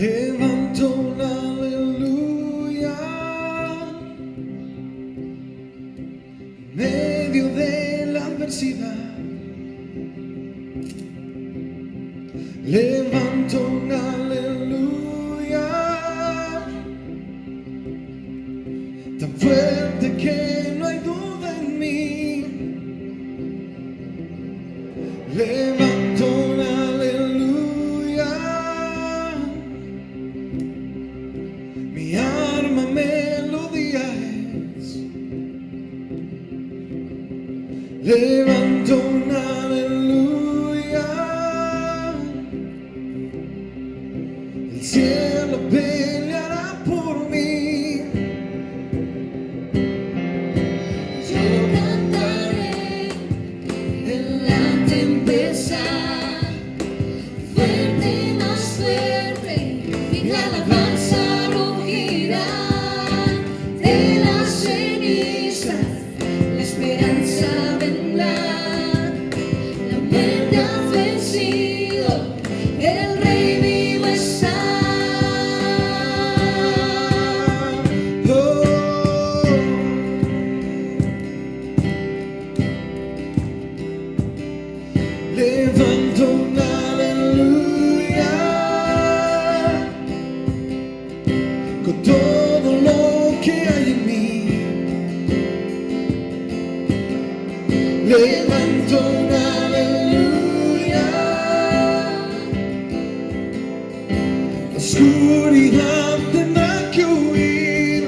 Levanto un aleluya en medio de la adversidad. Levanto un aleluya tan fuerte que no hay duda en mí. Levanto un aleluya, mi arma melodía es. Levanto un aleluya, el cielo peleará por mí. Yo cantaré en la tempestad, fuerte, más fuerte, mi alabanza rugirá. De las cenizas la esperanza vendrá, la muerte ha vencido, el Rey vivo está. Levanto un aleluya con todo lo que hay en mí. Levanto un aleluya, la oscuridad tendrá que huir.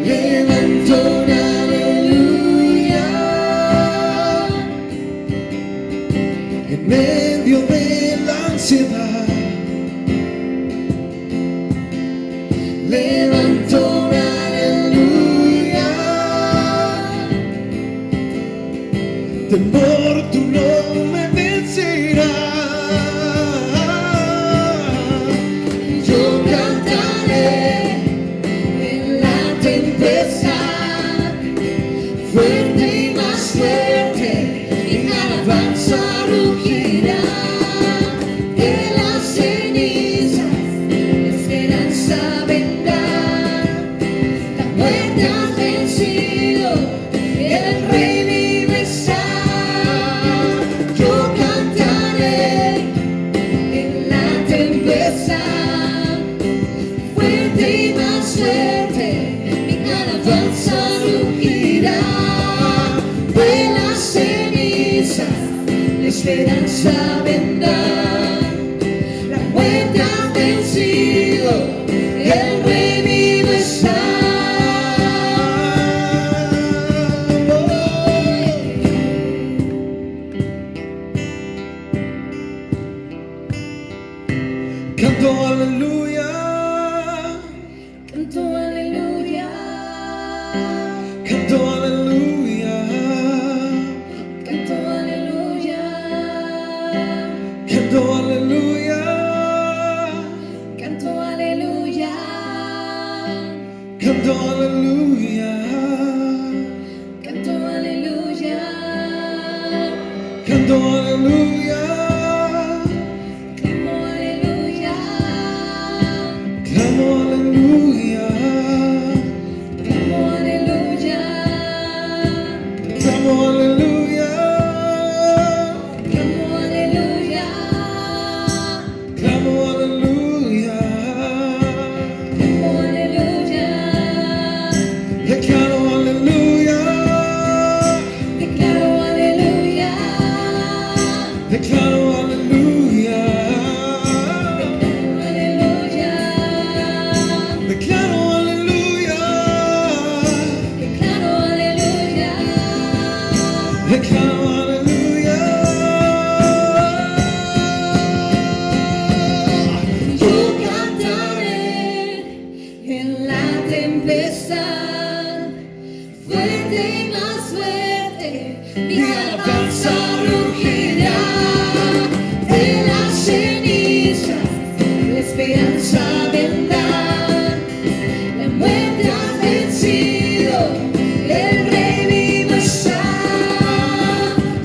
Levanto un aleluya en medio de la ansiedad. Levanto un aleluya, temor tú no me vencerás. Yo cantaré en la tempestad, fuerte y más fuerte, mi alabanza rugirá. De las cenizas la esperanza vendrá, la muerte ha vencido, el Rey vive está. Yo cantaré en la tempestad, fuerte y más fuerte, mi alabanza rugirá. De las cenizas la esperanza vendrá, la muerte ha vencido, el Rey vivo está. Canto aleluya, Canto aleluya, canto aleluya, canto aleluya, canto aleluya, canto aleluya, canto aleluya, canto aleluya, canto aleluya, clamo aleluya, clamo aleluya, clamo aleluya, clamo aleluya, clamo aleluya, clamo aleluya, clamo aleluya, declaro aleluya, declaro aleluya, declaro aleluya, declaro aleluya, declaro aleluya, declaro aleluya. yo cantaré en la tempestad, fuerte y más fuerte, mi alabanza rugirá. De las cenizas la esperanza vendrá, la muerte ha vencido, el Rey vivo está.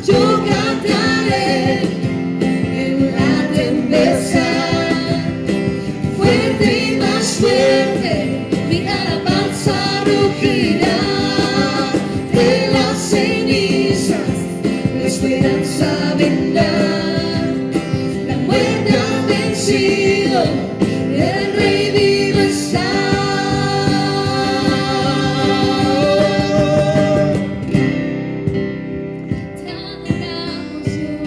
Yo cantaré en la tempestad, el Rey vivo está. Te adoramos, Dios.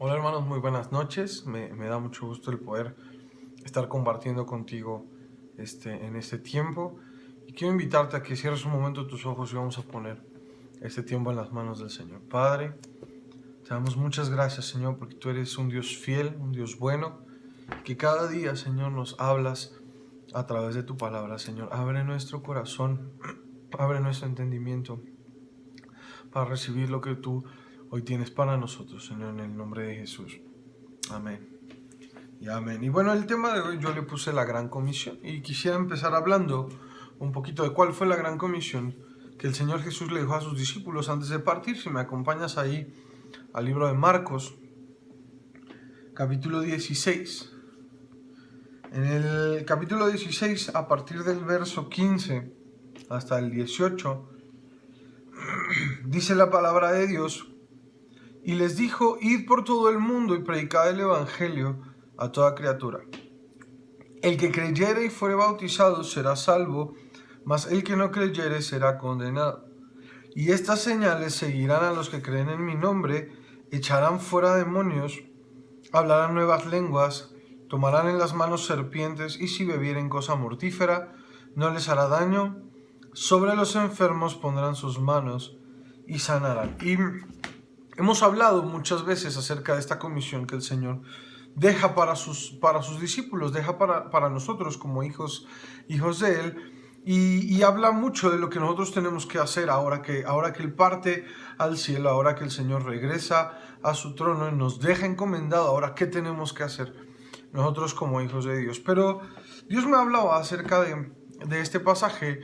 Hola hermanos, muy buenas noches. Me da mucho gusto el poder estar compartiendo contigo en este tiempo. Y quiero invitarte a que cierres un momento tus ojos y vamos a poner este tiempo en las manos del Señor. Padre, te damos muchas gracias, Señor, porque tú eres un Dios fiel, un Dios bueno, que cada día, Señor, nos hablas a través de tu palabra, Señor. Abre nuestro corazón, abre nuestro entendimiento para recibir lo que tú hoy tienes para nosotros, Señor, en el nombre de Jesús. Amén. Y amén. Y bueno, el tema de hoy yo le puse la Gran Comisión. Y quisiera empezar hablando un poquito de cuál fue la Gran Comisión que el Señor Jesús le dejó a sus discípulos antes de partir. Si me acompañas ahí al libro de Marcos, capítulo 16. En el capítulo 16, a partir del verso 15 hasta el 18, dice la palabra de Dios: y les dijo, id por todo el mundo y predicad el evangelio a toda criatura. El que creyere y fuere bautizado será salvo, mas el que no creyere será condenado. Y estas señales seguirán a los que creen en mi nombre: echarán fuera demonios, hablarán nuevas lenguas, tomarán en las manos serpientes, y si bebieren cosa mortífera no les hará daño. Sobre los enfermos pondrán sus manos y sanarán. Y hemos hablado muchas veces acerca de esta comisión que el Señor deja para sus discípulos, deja para nosotros como hijos de Él, y habla mucho de lo que nosotros tenemos que hacer ahora que Él parte al cielo, ahora que el Señor regresa a su trono y nos deja encomendado. Ahora, ¿qué tenemos que hacer nosotros como hijos de Dios? Pero Dios me hablaba acerca de este pasaje,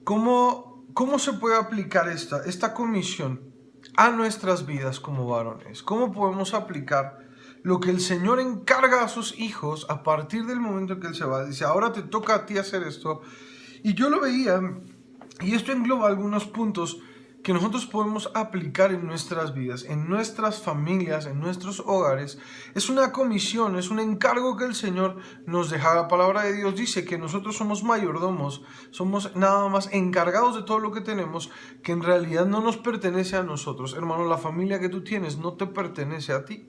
cómo se puede aplicar esta comisión a nuestras vidas como varones. ¿Cómo podemos aplicar lo que el Señor encarga a sus hijos a partir del momento que Él se va? Dice, ahora te toca a ti hacer esto. Y yo lo veía, y esto engloba algunos puntos que nosotros podemos aplicar en nuestras vidas, en nuestras familias, en nuestros hogares. Es una comisión, es un encargo que el Señor nos deja. La palabra de Dios dice que nosotros somos mayordomos, somos nada más encargados de todo lo que tenemos, que en realidad no nos pertenece a nosotros. Hermano, la familia que tú tienes no te pertenece a ti.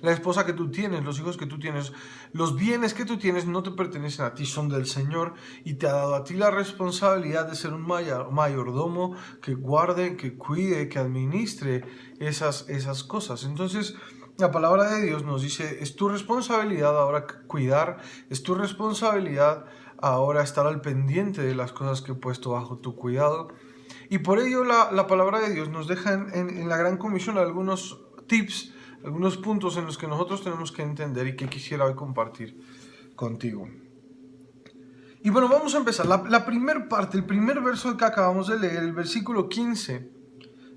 La esposa que tú tienes, los hijos que tú tienes, los bienes que tú tienes no te pertenecen a ti, son del Señor, y te ha dado a ti la responsabilidad de ser un mayordomo que guarde, que cuide, que administre esas cosas. Entonces, la palabra de Dios nos dice, es tu responsabilidad ahora cuidar, es tu responsabilidad ahora estar al pendiente de las cosas que he puesto bajo tu cuidado. Y por ello la palabra de Dios nos deja en la Gran Comisión algunos tips, algunos puntos en los que nosotros tenemos que entender y que quisiera hoy compartir contigo. Y bueno, vamos a empezar. La primera parte, el primer verso que acabamos de leer, el versículo 15,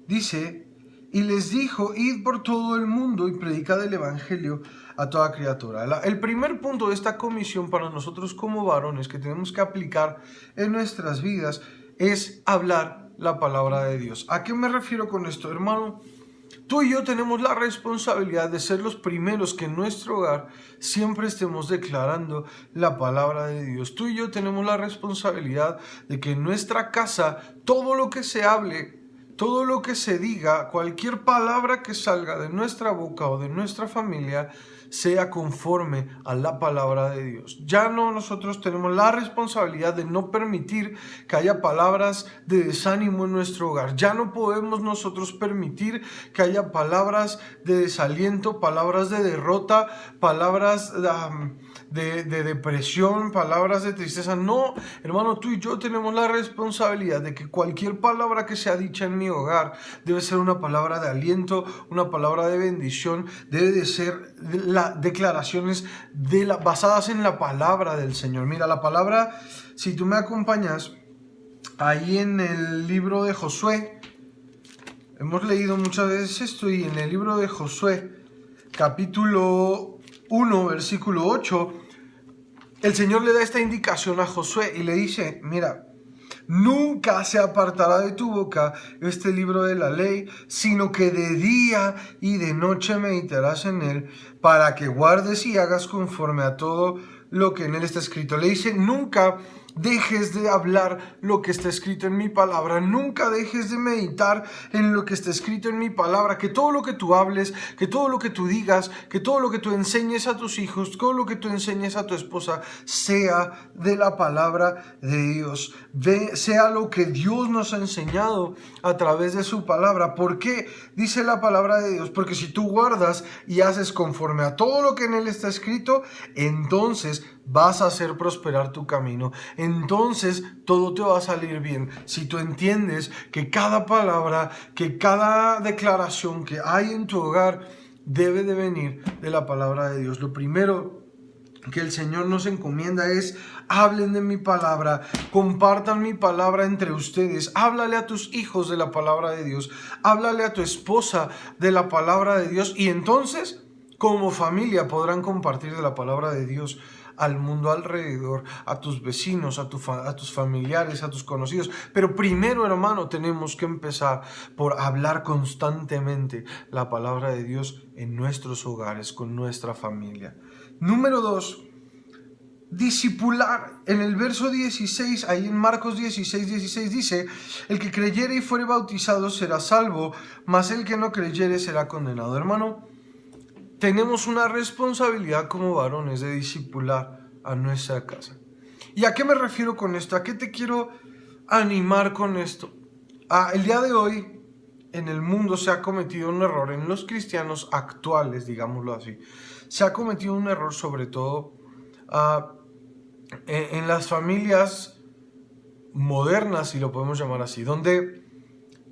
dice, y les dijo, id por todo el mundo y predicad el evangelio a toda criatura. El primer punto de esta comisión para nosotros como varones que tenemos que aplicar en nuestras vidas es hablar la palabra de Dios. ¿A qué me refiero con esto, hermano? Tú y yo tenemos la responsabilidad de ser los primeros que en nuestro hogar siempre estemos declarando la palabra de Dios. Tú y yo tenemos la responsabilidad de que en nuestra casa todo lo que se hable, todo lo que se diga, cualquier palabra que salga de nuestra boca o de nuestra familia, sea conforme a la palabra de Dios. Ya no nosotros tenemos la responsabilidad de no permitir que haya palabras de desánimo en nuestro hogar. Ya no podemos nosotros permitir que haya palabras de desaliento, palabras de derrota, palabras de depresión, palabras de tristeza. No, hermano, tú y yo tenemos la responsabilidad de que cualquier palabra que sea dicha en mi hogar debe ser una palabra de aliento, una palabra de bendición, debe de ser declaraciones basadas en la palabra del Señor. Mira, la palabra, si tú me acompañas, ahí en el libro de Josué, hemos leído muchas veces esto, y en el libro de Josué, capítulo 1, versículo 8, el Señor le da esta indicación a Josué y le dice, mira, nunca se apartará de tu boca este libro de la ley, sino que de día y de noche meditarás en él, para que guardes y hagas conforme a todo lo que en él está escrito. Le dice, nunca dejes de hablar lo que está escrito en mi palabra, nunca dejes de meditar en lo que está escrito en mi palabra, que todo lo que tú hables, que todo lo que tú digas, que todo lo que tú enseñes a tus hijos, todo lo que tú enseñes a tu esposa, sea de la palabra de Dios, sea lo que Dios nos ha enseñado a través de su palabra. ¿Por qué dice la palabra de Dios? Porque si tú guardas y haces conforme a todo lo que en él está escrito, entonces vas a hacer prosperar tu camino. Entonces todo te va a salir bien. Si tú entiendes que cada palabra, que cada declaración que hay en tu hogar debe de venir de la palabra de Dios. Lo primero que el Señor nos encomienda es: hablen de mi palabra, compartan mi palabra entre ustedes, háblale a tus hijos de la palabra de Dios, háblale a tu esposa de la palabra de Dios, y entonces como familia podrán compartir de la palabra de Dios al mundo alrededor, a tus vecinos, a tus familiares, a tus conocidos. Pero primero, hermano, tenemos que empezar por hablar constantemente la palabra de Dios en nuestros hogares, con nuestra familia. Número 2, discipular. En el verso 16, ahí en Marcos 16 dice: el que creyere y fuere bautizado será salvo, mas el que no creyere será condenado. Hermano, tenemos una responsabilidad como varones de discipular a nuestra casa. ¿Y a qué me refiero con esto? ¿A qué te quiero animar con esto? El día de hoy en el mundo se ha cometido un error, en los cristianos actuales, digámoslo así, se ha cometido un error sobre todo en las familias modernas, si lo podemos llamar así, donde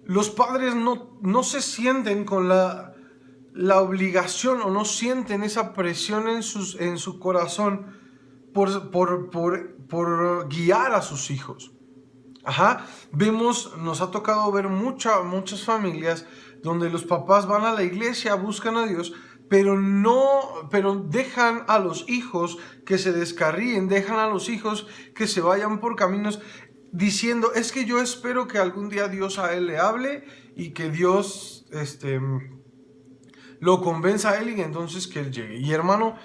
los padres no se sienten con la obligación, o no sienten esa presión en su corazón por guiar a sus hijos. Nos ha tocado ver muchas familias donde los papás van a la iglesia, buscan a Dios, pero dejan a los hijos que se descarríen, dejan a los hijos que se vayan por caminos diciendo: es que yo espero que algún día Dios a él le hable y que Dios lo convenza a él, y entonces que él llegue. Y hermano,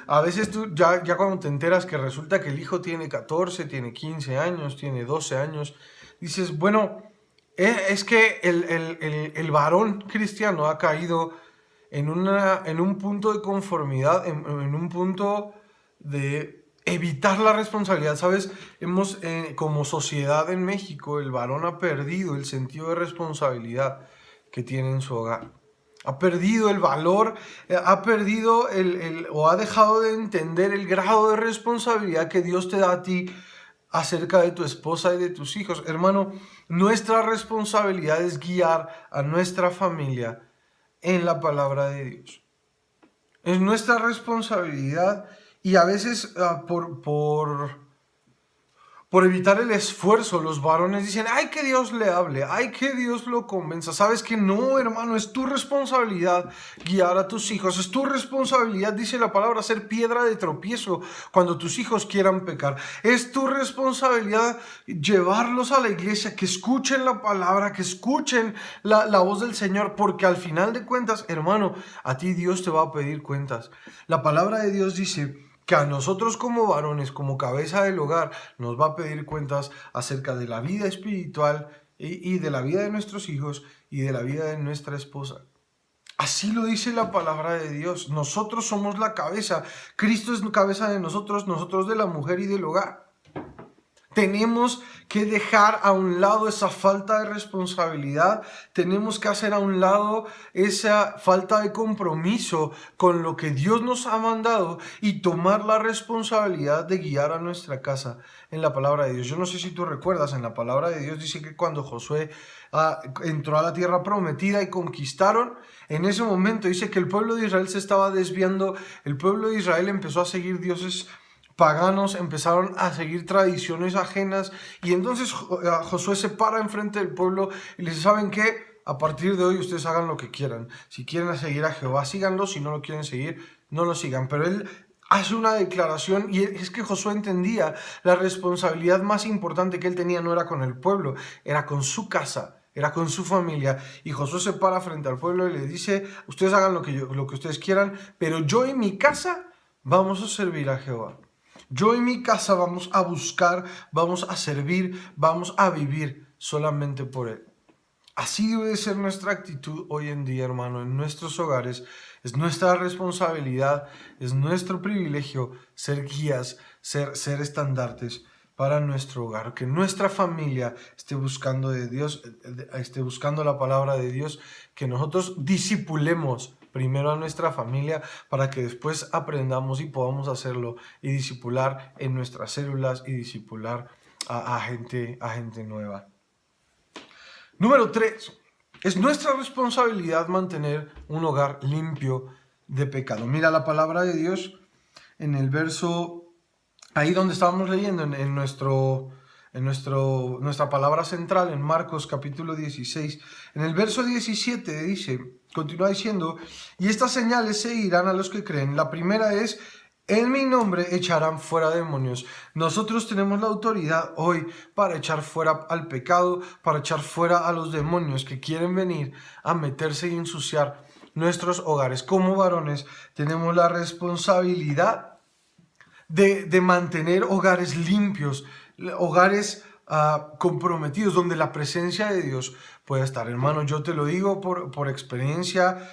a veces tú ya cuando te enteras que resulta que el hijo tiene 14, tiene 15 años, tiene 12 años, dices, bueno, es que el varón cristiano ha caído en un punto de conformidad, en un punto de evitar la responsabilidad. ¿Sabes? Como sociedad en México, el varón ha perdido el sentido de responsabilidad que tiene en su hogar. Ha perdido el valor, ha perdido o ha dejado de entender el grado de responsabilidad que Dios te da a ti acerca de tu esposa y de tus hijos. Hermano, nuestra responsabilidad es guiar a nuestra familia en la palabra de Dios. Es nuestra responsabilidad, y a veces por evitar el esfuerzo, los varones dicen: ¡ay, que Dios le hable! ¡Ay, que Dios lo convenza! ¿Sabes que no, hermano? Es tu responsabilidad guiar a tus hijos. Es tu responsabilidad, dice la palabra, ser piedra de tropiezo cuando tus hijos quieran pecar. Es tu responsabilidad llevarlos a la iglesia, que escuchen la palabra, que escuchen la voz del Señor, porque al final de cuentas, hermano, a ti Dios te va a pedir cuentas. La palabra de Dios dice que a nosotros como varones, como cabeza del hogar, nos va a pedir cuentas acerca de la vida espiritual y de la vida de nuestros hijos y de la vida de nuestra esposa. Así lo dice la palabra de Dios. Nosotros somos la cabeza. Cristo es cabeza de nosotros de la mujer y del hogar. Tenemos que dejar a un lado esa falta de responsabilidad, tenemos que hacer a un lado esa falta de compromiso con lo que Dios nos ha mandado y tomar la responsabilidad de guiar a nuestra casa en la palabra de Dios. Yo no sé si tú recuerdas, en la palabra de Dios dice que cuando Josué entró a la tierra prometida y conquistaron, en ese momento dice que el pueblo de Israel se estaba desviando, el pueblo de Israel empezó a seguir dioses paganos, empezaron a seguir tradiciones ajenas, y entonces Josué se para enfrente del pueblo y les dice: ¿saben qué? A partir de hoy ustedes hagan lo que quieran. Si quieren seguir a Jehová, síganlo. Si no lo quieren seguir, no lo sigan. Pero él hace una declaración, y es que Josué entendía la responsabilidad más importante que él tenía no era con el pueblo, era con su casa, era con su familia. Y Josué se para frente al pueblo y le dice: ustedes hagan lo que ustedes quieran, pero yo y mi casa vamos a servir a Jehová. Yo y mi casa vamos a buscar, vamos a servir, vamos a vivir solamente por Él. Así debe ser nuestra actitud hoy en día, hermano, en nuestros hogares. Es nuestra responsabilidad, es nuestro privilegio ser guías, ser estandartes para nuestro hogar. Que nuestra familia esté buscando de Dios, esté buscando la palabra de Dios, que nosotros discipulemos primero a nuestra familia para que después aprendamos y podamos hacerlo y discipular en nuestras células y discipular a gente nueva. Número 3. Es nuestra responsabilidad mantener un hogar limpio de pecado. Mira la palabra de Dios en el verso, ahí donde estábamos leyendo, en nuestra palabra central, en Marcos capítulo 16. En el verso 17 dice, continúa diciendo: y estas señales seguirán a los que creen. La primera es: en mi nombre echarán fuera demonios. Nosotros tenemos la autoridad hoy para echar fuera al pecado, para echar fuera a los demonios que quieren venir a meterse y ensuciar nuestros hogares. Como varones tenemos la responsabilidad de mantener hogares limpios, hogares comprometidos, donde la presencia de Dios pueda estar. Hermano, yo te lo digo por experiencia.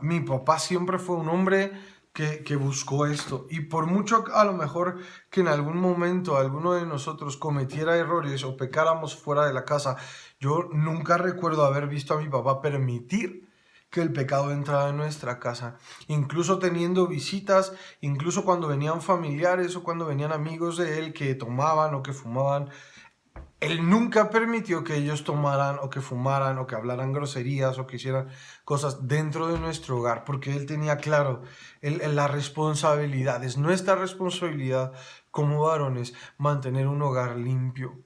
Mi papá siempre fue un hombre que buscó esto, y por mucho a lo mejor que en algún momento alguno de nosotros cometiera errores o pecáramos fuera de la casa, yo nunca recuerdo haber visto a mi papá permitir que el pecado entrara en nuestra casa, incluso teniendo visitas, incluso cuando venían familiares o cuando venían amigos de él que tomaban o que fumaban. Él nunca permitió que ellos tomaran o que fumaran o que hablaran groserías o que hicieran cosas dentro de nuestro hogar, porque él tenía claro la responsabilidad. Es nuestra responsabilidad como varones mantener un hogar limpio.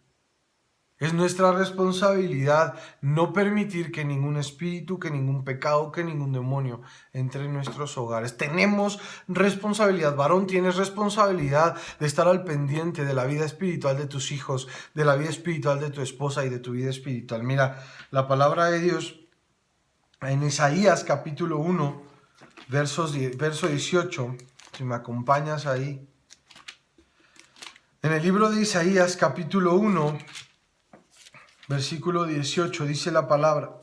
Es nuestra responsabilidad no permitir que ningún espíritu, que ningún pecado, que ningún demonio entre en nuestros hogares. Tenemos responsabilidad, varón, tienes responsabilidad de estar al pendiente de la vida espiritual de tus hijos, de la vida espiritual de tu esposa y de tu vida espiritual. Mira, la palabra de Dios en Isaías capítulo 1, verso 18, si me acompañas ahí. En el libro de Isaías capítulo 1, versículo 18, dice la palabra: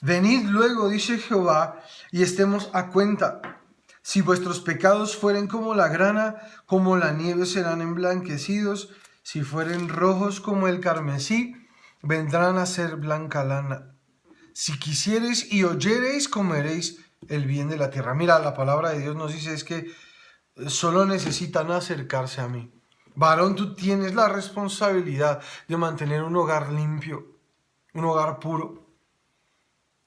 venid luego, dice Jehová, y estemos a cuenta. Si vuestros pecados fueren como la grana, como la nieve serán emblanquecidos. Si fueren rojos como el carmesí, vendrán a ser blanca lana. Si quisiereis y oyereis, comeréis el bien de la tierra. Mira, la palabra de Dios nos dice es que solo necesitan acercarse a mí. Varón, tú tienes la responsabilidad de mantener un hogar limpio, un hogar puro.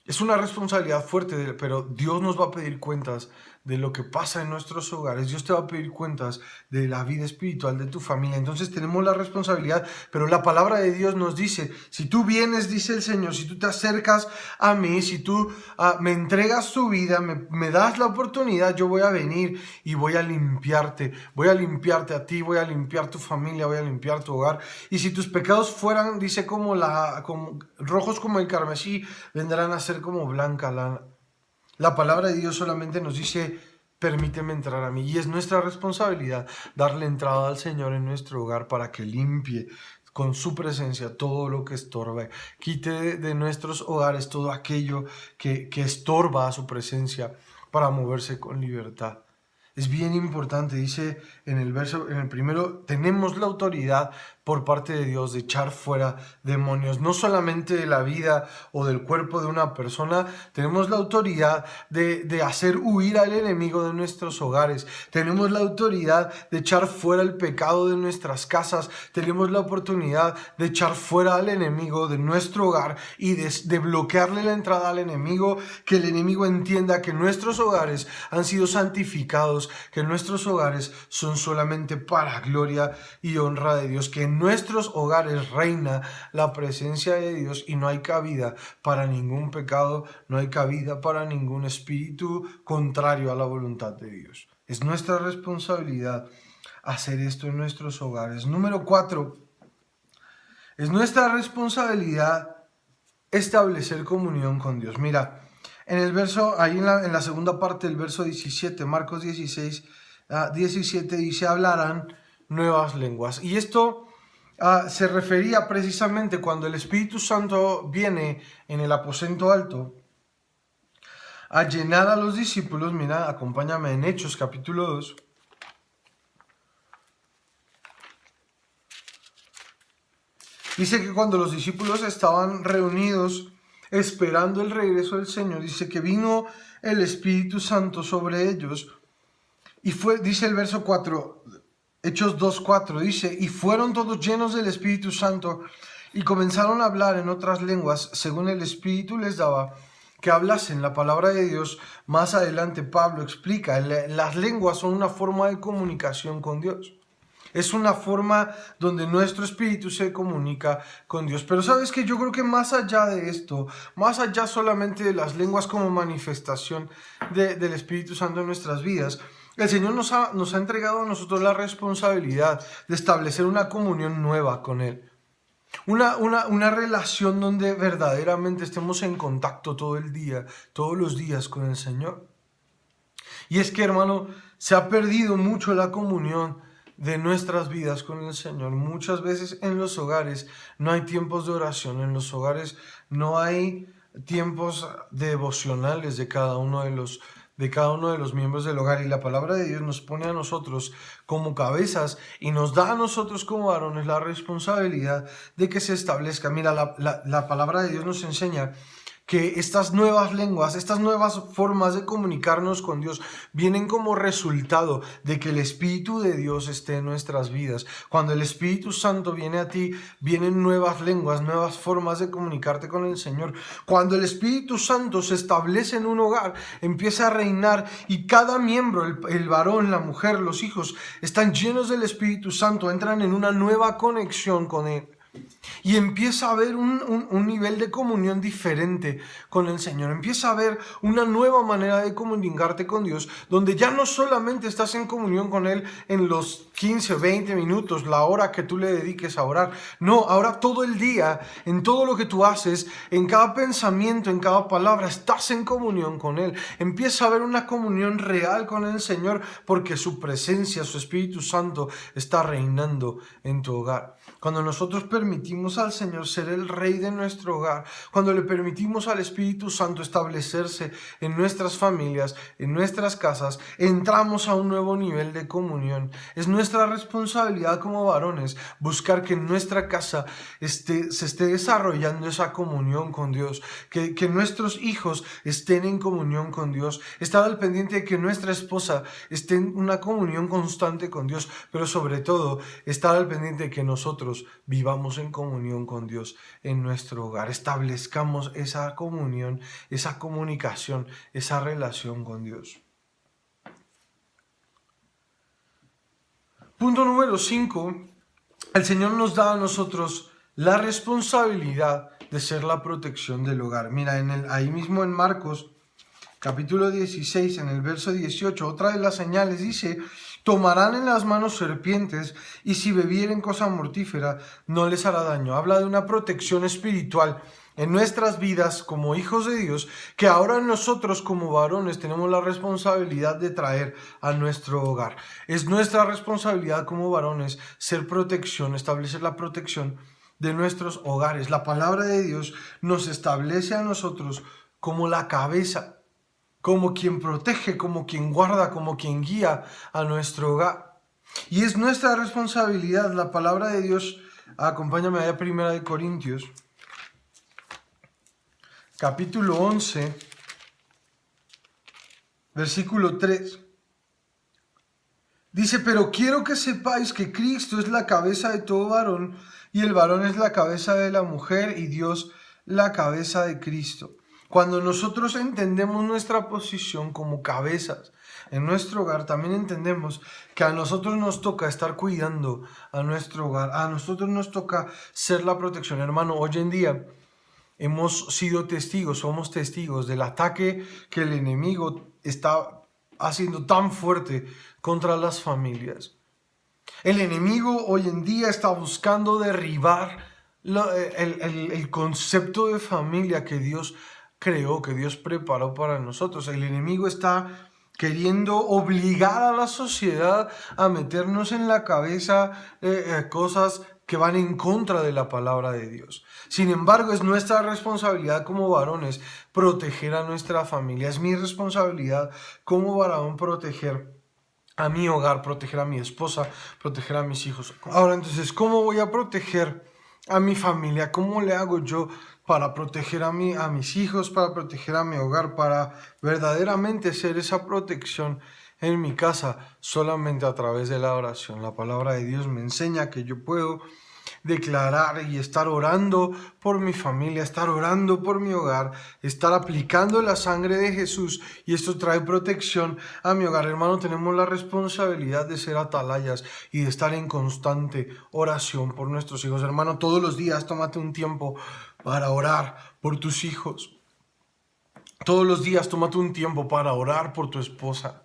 Es una responsabilidad fuerte, pero Dios nos va a pedir cuentas de lo que pasa en nuestros hogares. Dios te va a pedir cuentas de la vida espiritual de tu familia. Entonces tenemos la responsabilidad, pero la palabra de Dios nos dice: si tú vienes, dice el Señor, si tú te acercas a mí, si tú me entregas tu vida, me das la oportunidad, yo voy a venir y voy a limpiarte a ti, voy a limpiar tu familia, voy a limpiar tu hogar. Y si tus pecados fueran, dice, como rojos como el carmesí, vendrán a ser como blanca lana. La palabra de Dios solamente nos dice: permíteme entrar a mí. Y es nuestra responsabilidad darle entrada al Señor en nuestro hogar para que limpie con su presencia todo lo que estorba. Quite de nuestros hogares todo aquello que estorba a su presencia para moverse con libertad. Es bien importante, dice en el primero, tenemos la autoridad por parte de Dios de echar fuera demonios, no solamente de la vida o del cuerpo de una persona. Tenemos la autoridad de hacer huir al enemigo de nuestros hogares. Tenemos la autoridad de echar fuera el pecado de nuestras casas. Tenemos la oportunidad de echar fuera al enemigo de nuestro hogar y de bloquearle la entrada al enemigo, que el enemigo entienda que nuestros hogares han sido santificados, que nuestros hogares son solamente para gloria y honra de Dios, que en nuestros hogares reina la presencia de Dios y no hay cabida para ningún pecado, no hay cabida para ningún espíritu contrario a la voluntad de Dios. Es nuestra responsabilidad hacer esto en nuestros hogares. Número 4, es nuestra responsabilidad establecer comunión con Dios. Mira, en el verso, ahí en la segunda parte del verso 17, Marcos 16, 17 dice, hablarán nuevas lenguas. Y esto se refería precisamente cuando el Espíritu Santo viene en el aposento alto a llenar a los discípulos. Mira, acompáñame en Hechos capítulo 2. Dice que cuando los discípulos estaban reunidos esperando el regreso del Señor, dice que vino el Espíritu Santo sobre ellos y dice el verso 4, Hechos 2:4, dice, y fueron todos llenos del Espíritu Santo y comenzaron a hablar en otras lenguas según el Espíritu les daba que hablasen la palabra de Dios. Más adelante Pablo explica, las lenguas son una forma de comunicación con Dios. Es una forma donde nuestro espíritu se comunica con Dios. Pero sabes que yo creo que más allá de esto, más allá solamente de las lenguas como manifestación del Espíritu Santo en nuestras vidas, el Señor nos ha entregado a nosotros la responsabilidad de establecer una comunión nueva con Él. Una relación donde verdaderamente estemos en contacto todo el día, todos los días con el Señor. Y es que, hermano, se ha perdido mucho la comunión de nuestras vidas con el Señor. Muchas veces en los hogares no hay tiempos de oración, en los hogares no hay tiempos devocionales de cada uno de los miembros del hogar, y la palabra de Dios nos pone a nosotros como cabezas y nos da a nosotros como varones la responsabilidad de que se establezca. Mira, la palabra de Dios nos enseña que estas nuevas lenguas, estas nuevas formas de comunicarnos con Dios vienen como resultado de que el Espíritu de Dios esté en nuestras vidas. Cuando el Espíritu Santo viene a ti, vienen nuevas lenguas, nuevas formas de comunicarte con el Señor. Cuando el Espíritu Santo se establece en un hogar, empieza a reinar y cada miembro, el varón, la mujer, los hijos, están llenos del Espíritu Santo, entran en una nueva conexión con Él. Y empieza a haber un nivel de comunión diferente con el Señor. Empieza a haber una nueva manera de comunicarte con Dios, donde ya no solamente estás en comunión con Él en los 15, 20 minutos, la hora que tú le dediques a orar. No, ahora todo el día, en todo lo que tú haces, en cada pensamiento, en cada palabra, estás en comunión con Él. Empieza a haber una comunión real con el Señor, porque su presencia, su Espíritu Santo está reinando en tu hogar. Cuando nosotros permitimos al Señor ser el Rey de nuestro hogar, cuando le permitimos al Espíritu Santo establecerse en nuestras familias, en nuestras casas, entramos a un nuevo nivel de comunión. Es nuestra responsabilidad como varones buscar que en nuestra casa se esté desarrollando esa comunión con Dios, que nuestros hijos estén en comunión con Dios, estar al pendiente de que nuestra esposa esté en una comunión constante con Dios, pero sobre todo estar al pendiente de que nosotros vivamos en comunión con Dios en nuestro hogar, establezcamos esa comunión, esa comunicación, esa relación con Dios. Punto número 5, el Señor nos da a nosotros la responsabilidad de ser la protección del hogar. Mira, ahí mismo en Marcos capítulo 16, en el verso 18, otra de las señales dice: tomarán en las manos serpientes y si bebieren cosa mortífera no les hará daño. Habla de una protección espiritual en nuestras vidas como hijos de Dios, que ahora nosotros como varones tenemos la responsabilidad de traer a nuestro hogar. Es nuestra responsabilidad como varones ser protección, establecer la protección de nuestros hogares. La palabra de Dios nos establece a nosotros como la cabeza, como quien protege, como quien guarda, como quien guía a nuestro hogar. Y es nuestra responsabilidad. La palabra de Dios, acompáñame allá, 1 Corintios, capítulo 11, versículo 3. Dice: pero quiero que sepáis que Cristo es la cabeza de todo varón, y el varón es la cabeza de la mujer, y Dios la cabeza de Cristo. Cuando nosotros entendemos nuestra posición como cabezas en nuestro hogar, también entendemos que a nosotros nos toca estar cuidando a nuestro hogar, a nosotros nos toca ser la protección. Hermano, hoy en día hemos sido testigos, somos testigos del ataque que el enemigo está haciendo tan fuerte contra las familias. El enemigo hoy en día está buscando derribar el concepto de familia que Dios creó, que Dios preparó para nosotros. El enemigo está queriendo obligar a la sociedad a meternos en la cabeza cosas que van en contra de la palabra de Dios. Sin embargo, es nuestra responsabilidad como varones proteger a nuestra familia. Es mi responsabilidad como varón proteger a mi hogar, proteger a mi esposa, proteger a mis hijos. Ahora, entonces, ¿cómo voy a proteger a mi familia? ¿Cómo le hago yo para proteger a mis hijos, para proteger a mi hogar, para verdaderamente ser esa protección en mi casa? Solamente a través de la oración. La palabra de Dios me enseña que yo puedo declarar y estar orando por mi familia, estar orando por mi hogar, estar aplicando la sangre de Jesús, y esto trae protección a mi hogar. Hermano, tenemos la responsabilidad de ser atalayas y de estar en constante oración por nuestros hijos. Hermano, todos los días tómate un tiempo para orar por tus hijos. Todos los días tómate un tiempo para orar por tu esposa,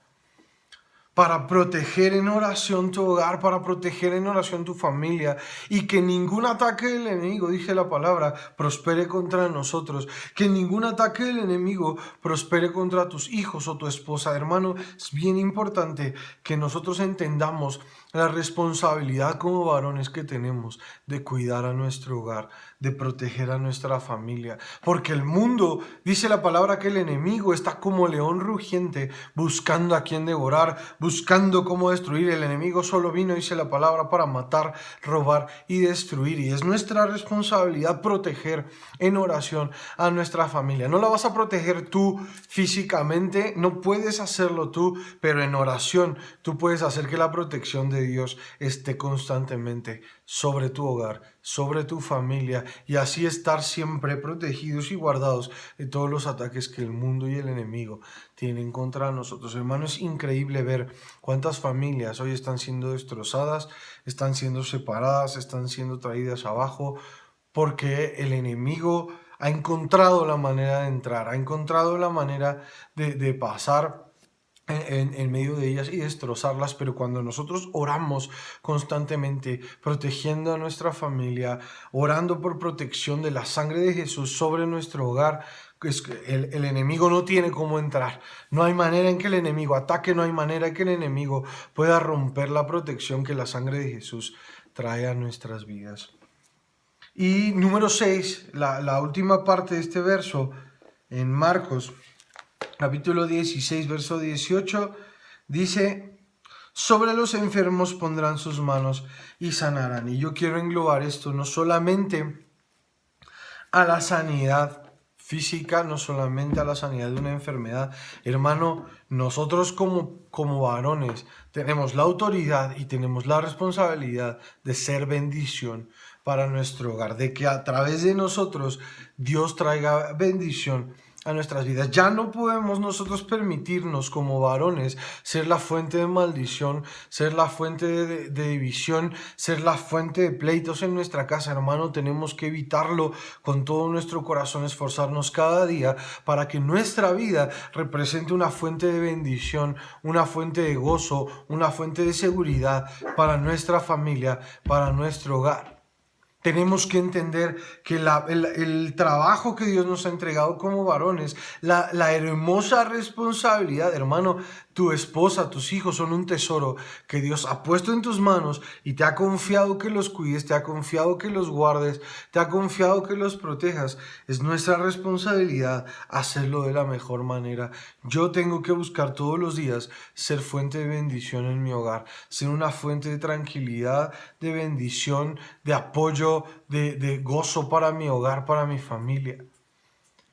para proteger en oración tu hogar, para proteger en oración tu familia, y que ningún ataque del enemigo, dice la palabra, prospere contra nosotros, que ningún ataque del enemigo prospere contra tus hijos o tu esposa. Hermano, es bien importante que nosotros entendamos la responsabilidad como varones que tenemos de cuidar a nuestro hogar, de proteger a nuestra familia, porque el mundo, dice la palabra, que el enemigo está como león rugiente buscando a quien devorar, buscando cómo destruir. El enemigo solo vino, dice la palabra, para matar, robar y destruir, y es nuestra responsabilidad proteger en oración a nuestra familia. No la vas a proteger tú físicamente, no puedes hacerlo tú, pero en oración tú puedes hacer que la protección de Dios esté constantemente sobre tu hogar, sobre tu familia, y así estar siempre protegidos y guardados de todos los ataques que el mundo y el enemigo tienen contra nosotros. Hermano, es increíble ver cuántas familias hoy están siendo destrozadas, están siendo separadas, están siendo traídas abajo, porque el enemigo ha encontrado la manera de entrar, ha encontrado la manera de pasar en medio de ellas y destrozarlas. Pero cuando nosotros oramos constantemente, protegiendo a nuestra familia, orando por protección de la sangre de Jesús sobre nuestro hogar, el enemigo no tiene cómo entrar. No hay manera en que el enemigo ataque, no hay manera en que el enemigo pueda romper la protección que la sangre de Jesús trae a nuestras vidas. Y número 6, la última parte de este verso, en Marcos capítulo 16, verso 18, dice: sobre los enfermos pondrán sus manos y sanarán. Y yo quiero englobar esto no solamente a la sanidad física, no solamente a la sanidad de una enfermedad. Hermano, nosotros como varones tenemos la autoridad y tenemos la responsabilidad de ser bendición para nuestro hogar, de que a través de nosotros Dios traiga bendición a nuestras vidas. Ya no podemos nosotros permitirnos como varones ser la fuente de maldición, ser la fuente de división, ser la fuente de pleitos en nuestra casa. Hermano, tenemos que evitarlo con todo nuestro corazón, esforzarnos cada día para que nuestra vida represente una fuente de bendición, una fuente de gozo, una fuente de seguridad para nuestra familia, para nuestro hogar. Tenemos que entender que el trabajo que Dios nos ha entregado como varones, la hermosa responsabilidad, hermano, tu esposa, tus hijos son un tesoro que Dios ha puesto en tus manos y te ha confiado que los cuides, te ha confiado que los guardes, te ha confiado que los protejas. Es nuestra responsabilidad hacerlo de la mejor manera. Yo tengo que buscar todos los días ser fuente de bendición en mi hogar, ser una fuente de tranquilidad, de bendición, de apoyo, de gozo para mi hogar, para mi familia.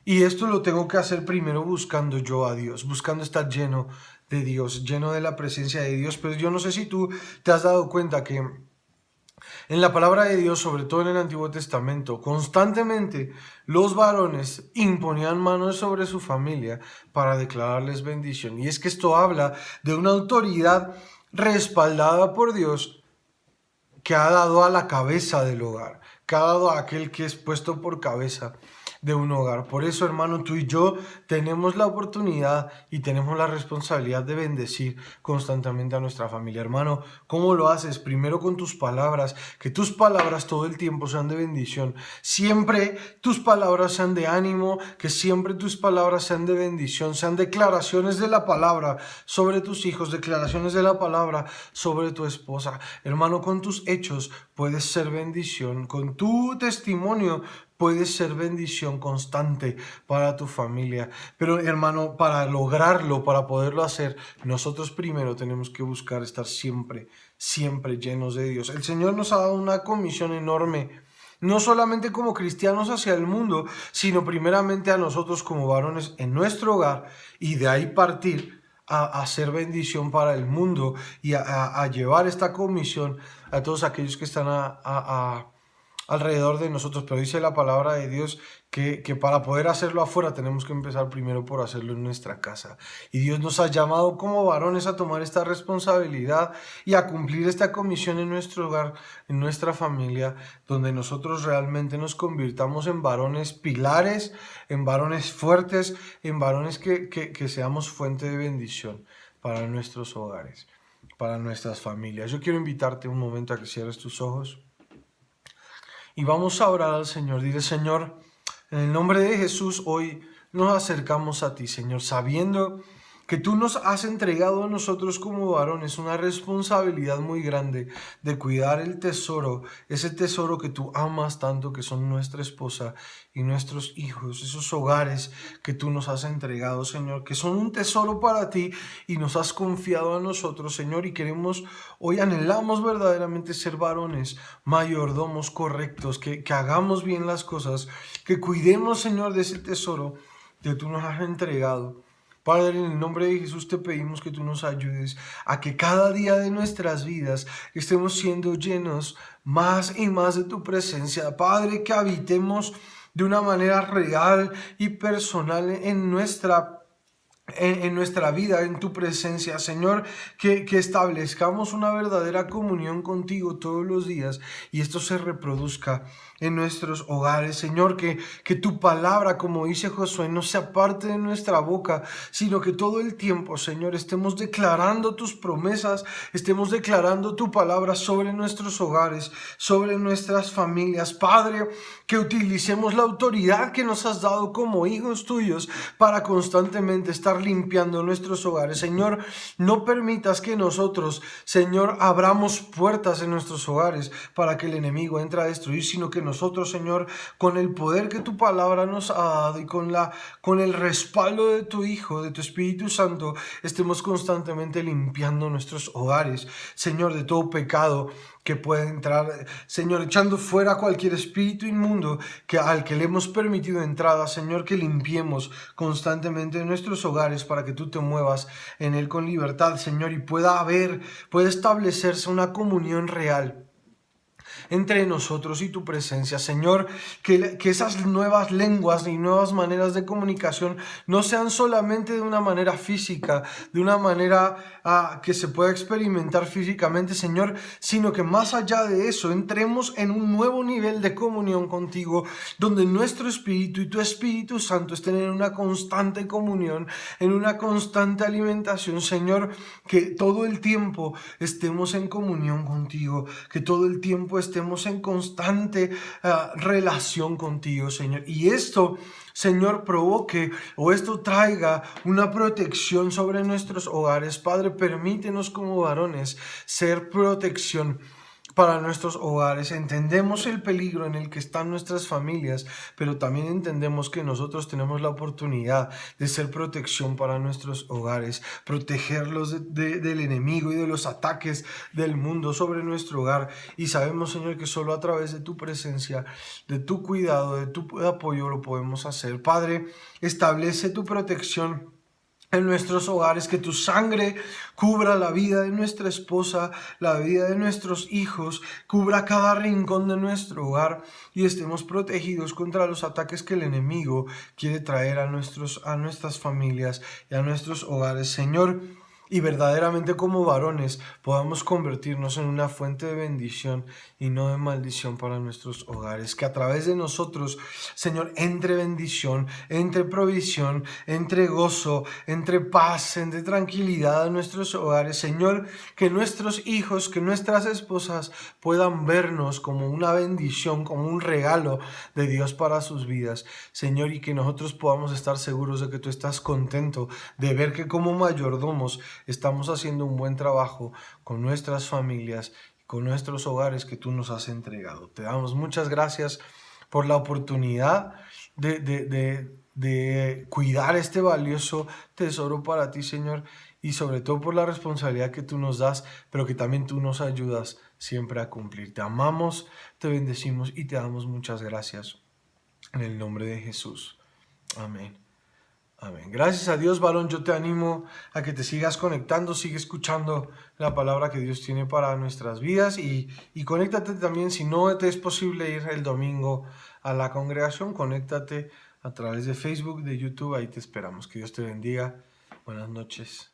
Y esto lo tengo que hacer primero buscando yo a Dios, buscando estar lleno de Dios, lleno de la presencia de Dios. Pero yo no sé si tú te has dado cuenta que En la palabra de Dios, sobre todo en el Antiguo Testamento, constantemente los varones imponían manos sobre su familia para declararles bendición. Y es que esto habla de una autoridad respaldada por Dios que ha dado a la cabeza del hogar, que ha dado a aquel que es puesto por cabeza de un hogar. Por eso, hermano, tú y yo tenemos la oportunidad y tenemos la responsabilidad de bendecir constantemente a nuestra familia. Hermano, ¿cómo lo haces? Primero con tus palabras, que tus palabras todo el tiempo sean de bendición. Siempre tus palabras sean de ánimo, que siempre tus palabras sean de bendición, sean declaraciones de la palabra sobre tus hijos, declaraciones de la palabra sobre tu esposa. Hermano, con tus hechos puedes ser bendición, con tu testimonio puede ser bendición constante para tu familia. Pero hermano, para lograrlo, para poderlo hacer, nosotros primero tenemos que buscar estar siempre, siempre llenos de Dios. El Señor nos ha dado una comisión enorme, no solamente como cristianos hacia el mundo, sino primeramente a nosotros como varones en nuestro hogar, y de ahí partir a hacer bendición para el mundo y a llevar esta comisión a todos aquellos que están alrededor de nosotros. Pero dice la palabra de Dios que para poder hacerlo afuera tenemos que empezar primero por hacerlo en nuestra casa. Y Dios nos ha llamado como varones a tomar esta responsabilidad y a cumplir esta comisión en nuestro hogar, en nuestra familia, donde nosotros realmente nos convirtamos en varones pilares, en varones fuertes, en varones que seamos fuente de bendición para nuestros hogares, para nuestras familias. Yo quiero invitarte un momento a que cierres tus ojos y vamos a orar al Señor. Dile: Señor, en el nombre de Jesús, hoy nos acercamos a ti, Señor, sabiendo que tú nos has entregado a nosotros como varones una responsabilidad muy grande de cuidar el tesoro, ese tesoro que tú amas tanto, que son nuestra esposa y nuestros hijos, esos hogares que tú nos has entregado, Señor, que son un tesoro para ti y nos has confiado a nosotros, Señor, y queremos, hoy anhelamos verdaderamente ser varones, mayordomos correctos, que hagamos bien las cosas, que cuidemos, Señor, de ese tesoro que tú nos has entregado. Padre, en el nombre de Jesús te pedimos que tú nos ayudes a que cada día de nuestras vidas estemos siendo llenos más y más de tu presencia. Padre, que habitemos de una manera real y personal en nuestra vida, en tu presencia, Señor, que establezcamos una verdadera comunión contigo todos los días y esto se reproduzca en nuestros hogares, Señor, que tu palabra, como dice Josué, no se aparte de nuestra boca, sino que todo el tiempo, Señor, estemos declarando tus promesas, estemos declarando tu palabra sobre nuestros hogares, sobre nuestras familias. Padre, que utilicemos la autoridad que nos has dado como hijos tuyos para constantemente estar limpiando nuestros hogares. Señor, no permitas que nosotros, Señor, abramos puertas en nuestros hogares para que el enemigo entre a destruir, sino que nosotros, Señor, con el poder que tu palabra nos ha dado y con el respaldo de tu Hijo, de tu Espíritu Santo, estemos constantemente limpiando nuestros hogares, Señor, de todo pecado que puede entrar, Señor, echando fuera cualquier espíritu inmundo al que le hemos permitido entrada, Señor, que limpiemos constantemente nuestros hogares para que tú te muevas en él con libertad, Señor, y pueda establecerse una comunión real entre nosotros y tu presencia, Señor, que esas nuevas lenguas y nuevas maneras de comunicación no sean solamente de una manera física, de una manera que se pueda experimentar físicamente, Señor, sino que más allá de eso entremos en un nuevo nivel de comunión contigo, donde nuestro espíritu y tu Espíritu Santo estén en una constante comunión, en una constante alimentación, Señor, que todo el tiempo estemos en comunión contigo, que todo el tiempo estemos en constante relación contigo, Señor. Y esto, Señor, provoque o esto traiga una protección sobre nuestros hogares. Padre, permítenos como varones ser protección para nuestros hogares. Entendemos el peligro en el que están nuestras familias, pero también entendemos que nosotros tenemos la oportunidad de ser protección para nuestros hogares, protegerlos del enemigo y de los ataques del mundo sobre nuestro hogar. Y sabemos, Señor, que solo a través de tu presencia, de tu cuidado, de tu apoyo lo podemos hacer. Padre, establece tu protección en nuestros hogares, que tu sangre cubra la vida de nuestra esposa, la vida de nuestros hijos, cubra cada rincón de nuestro hogar y estemos protegidos contra los ataques que el enemigo quiere traer a nuestras familias y a nuestros hogares, Señor. Y verdaderamente como varones podamos convertirnos en una fuente de bendición y no de maldición para nuestros hogares. Que a través de nosotros, Señor, entre bendición, entre provisión, entre gozo, entre paz, entre tranquilidad a nuestros hogares. Señor, que nuestros hijos, que nuestras esposas puedan vernos como una bendición, como un regalo de Dios para sus vidas. Señor, y que nosotros podamos estar seguros de que tú estás contento de ver que como mayordomos estamos haciendo un buen trabajo con nuestras familias, con nuestros hogares que tú nos has entregado. Te damos muchas gracias por la oportunidad de cuidar este valioso tesoro para ti, Señor, y sobre todo por la responsabilidad que tú nos das, pero que también tú nos ayudas siempre a cumplir. Te amamos, te bendecimos y te damos muchas gracias. En el nombre de Jesús. Amén. Amén. Gracias a Dios, varón, yo te animo a que te sigas conectando, sigue escuchando la palabra que Dios tiene para nuestras vidas y conéctate también, si no te es posible ir el domingo a la congregación, conéctate a través de Facebook, de YouTube, ahí te esperamos. Que Dios te bendiga. Buenas noches.